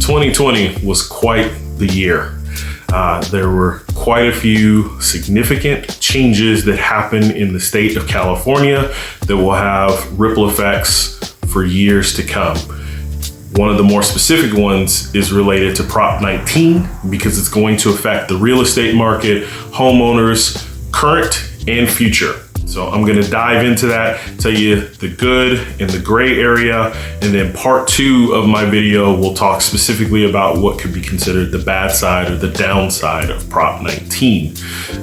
2020 was quite the year. There were quite a few significant changes that happened in the state of California that will have ripple effects for years to come. One of the more specific ones is related to Prop 19 because it's going to affect the real estate market, homeowners, current and future. So I'm going to dive into that, tell you the good and the gray area, and then part 2 of my video will talk specifically about what could be considered the bad side or the downside of Prop 19.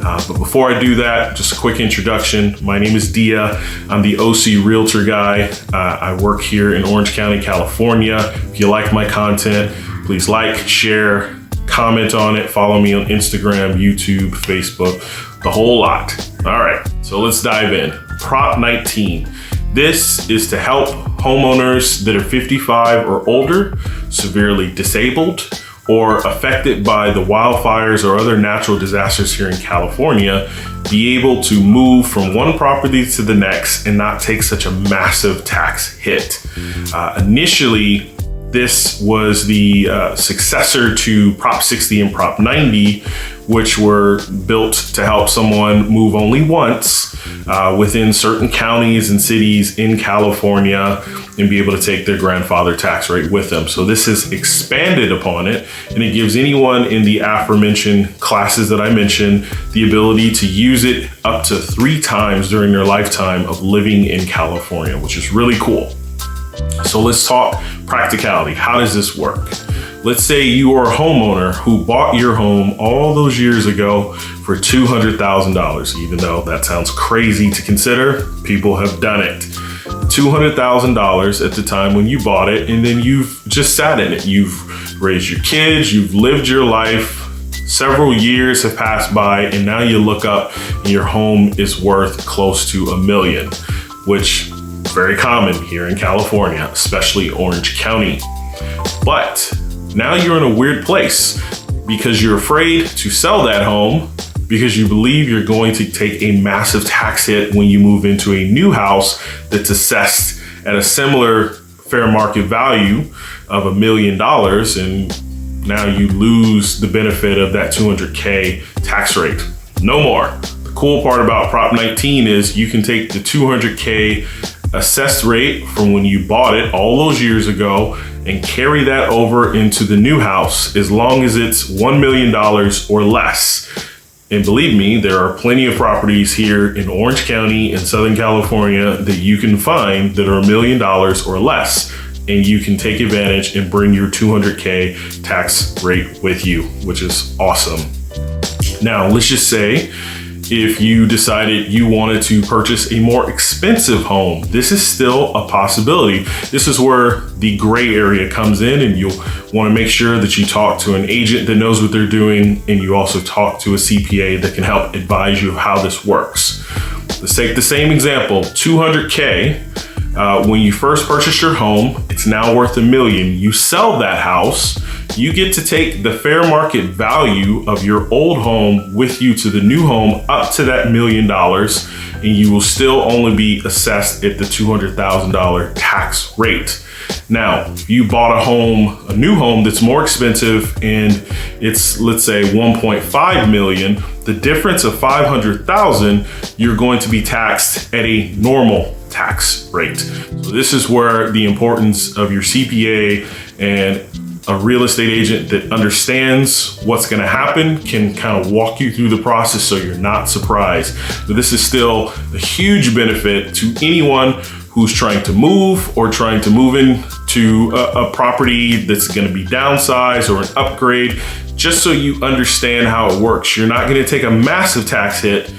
But before I do that, just a quick introduction. My name is Dia. I'm the OC Realtor guy. I work here in Orange County, California. If you like my content, please like, share, comment on it, follow me on Instagram, YouTube, Facebook, the whole lot. All right, so let's dive in. Prop 19. This is to help homeowners that are 55 or older, severely disabled, or affected by the wildfires or other natural disasters here in California, be able to move from one property to the next and not take such a massive tax hit. Initially, this was the successor to Prop 60 and Prop 90, which were built to help someone move only once within certain counties and cities in California and be able to take their grandfather tax rate with them. So this has expanded upon it, and it gives anyone in the aforementioned classes that I mentioned the ability to use it up to 3 times during their lifetime of living in California, which is really cool. So let's talk practicality. How does this work? Let's say you are a homeowner who bought your home all those years ago for $200,000. Even though that sounds crazy to consider, people have done it. $200,000 at the time when you bought it, and then you've just sat in it. You've raised your kids, you've lived your life, several years have passed by, and now you look up and your home is worth close to $1 million, which is very common here in California, especially Orange County. But now you're in a weird place because you're afraid to sell that home because you believe you're going to take a massive tax hit when you move into a new house that's assessed at a similar fair market value of $1 million, and now you lose the benefit of that $200K tax rate. No more. The cool part about Prop 19 is you can take the $200K assessed rate from when you bought it all those years ago and carry that over into the new house as long as it's $1 million or less. And believe me, there are plenty of properties here in Orange County and Southern California that you can find that are $1 million or less, and you can take advantage and bring your $200K tax rate with you, which is awesome. Now, let's just say if you decided you wanted to purchase a more expensive home, this is still a possibility. This is where the gray area comes in, and you'll want to make sure that you talk to an agent that knows what they're doing, and you also talk to a CPA that can help advise you of how this works. Let's take the same example, $200K. When you first purchased your home, it's now worth $1 million. You sell that house, you get to take the fair market value of your old home with you to the new home up to that $1 million, and you will still only be assessed at the $200,000 tax rate. Now, if you bought a new home that's more expensive and it's, let's say, 1.5 million, the difference of 500,000, you're going to be taxed at a normal tax rate. So this is where the importance of your CPA and a real estate agent that understands what's going to happen can kind of walk you through the process so you're not surprised. But this is still a huge benefit to anyone who's trying to move or trying to move into a property that's going to be downsized or an upgrade, just so you understand how it works. You're not going to take a massive tax hit.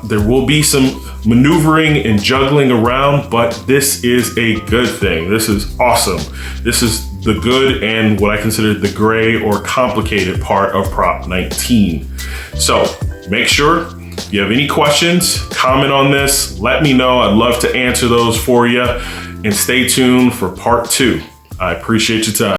There will be some maneuvering and juggling around, but this is a good thing. This is awesome. This is the good and what I consider the gray or complicated part of Prop 19. So make sure if you have any questions, comment on this, let me know. I'd love to answer those for you, and stay tuned for part 2. I appreciate your time.